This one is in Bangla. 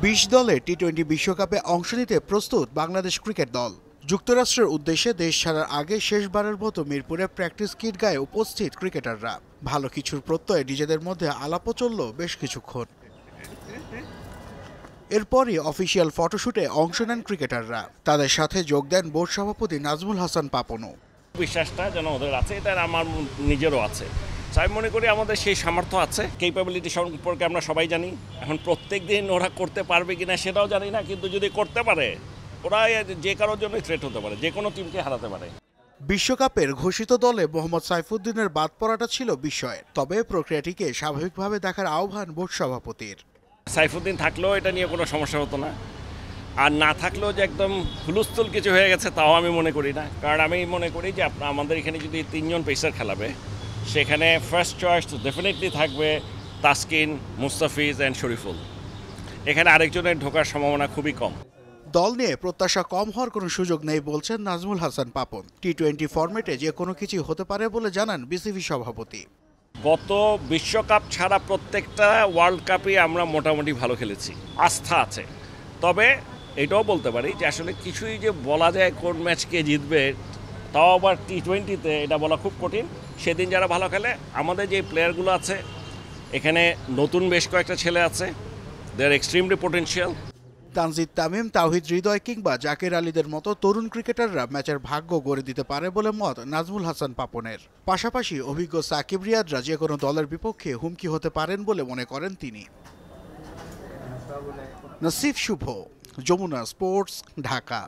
২০ দলের টি-20 বিশ্বকাপে অংশ নিতে প্রস্তুত বাংলাদেশ ক্রিকেট দল। যুক্তরাষ্ট্রের উদ্দেশ্যে দেশ ছাড়ার আগে শেষবারের মতো মিরপুরে প্র্যাকটিস কিট গায়ে উপস্থিত ক্রিকেটাররা। ভালো কিছুর প্রত্যয়ে নিজেদের মধ্যে আলাপও চলল বেশ কিছুক্ষণ। এরপরই অফিসিয়াল ফটোশুটে অংশ নেন ক্রিকেটাররা। তাদের সাথে যোগ দেন বোর্ড সভাপতি নাজমুল হাসান পাপনও। বিশ্বাসটা যেন ওদের আছে, এটা আমার নিজেরও আছে। আমি মনে করি আমাদের সেই সামর্থ্য আছে, ক্যাপাবিলিটি সম্পর্কে আমরা সবাই জানি। এখন প্রত্যেক দিন ওরা করতে পারবে কিনা সেটাও জানি না, কিন্তু যদি করতে পারে ওরা যে কারোর জন্য থ্রেট হতে পারে, যে কোনো টিমকে হারাতে পারে। বিশ্বকাপের ঘোষিত দলে মোহাম্মদ সাইফুদ্দিনের বাদ পড়াটা ছিল বিস্ময়ের, তবে প্রক্রিয়াটিকে স্বাভাবিকভাবে দেখার আহ্বান বোর্ড সভাপতির। সাইফুদ্দিন থাকলেও এটা নিয়ে কোনো সমস্যা হতো না, আর না থাকলেও যে একদম হুলস্থুল কিছু হয়ে গেছে তাও আমি মনে করি না। কারণ আমি মনে করি যে আমাদের এখানে যদি 3 জন পেসার খেলাবে, সেখানে ফার্স্ট চয়েস ডেফিনেটলি থাকবে তাসকিন, মুস্তাফিজ অ্যান্ড শরীফুল। এখানে আরেকজনের ঢোকার সম্ভাবনা খুবই কম। দল নিয়ে প্রত্যাশা কম হওয়ার কোনো সুযোগ নেই বলছেন নাজমুল হাসান পাপন। টি-20 ফরম্যাটে যে কোনো কিছু হতে পারে বলে জানান বিসিবি সভাপতি। গত বিশ্বকাপ ছাড়া প্রত্যেকটা ওয়ার্ল্ড কাপে আমরা মোটামুটি ভালো খেলেছি, আস্থা আছে। তবে এটাও বলতে পারি যে আসলে কিছুই যে বলা যায় কোন ম্যাচ কে জিতবে, তাও আবার টি-20তে এটা বলা খুব কঠিন। সেদিন যারা ভালো খেলে, আমাদের যে প্লেয়ারগুলো আছে এখানে নতুন বেশ কয়েকটা ছেলে আছে, they are extremely potential. Tanzid Tamim, Towhid Hridoy কিংবা জাকের আলীদের মতো তরুণ ক্রিকেটাররা ম্যাচের ভাগ্য গড়ে দিতে পারে বলে মত নাজমুল হাসান পাপনের। পাশাপাশি অভিজ্ঞ সাকিব রিয়াদরা যে কোনো দলের বিপক্ষে হুমকি হতে পারেন বলে মনে করেন তিনি। নাসিফ শুভ, যমুনা স্পোর্টস, ঢাকা।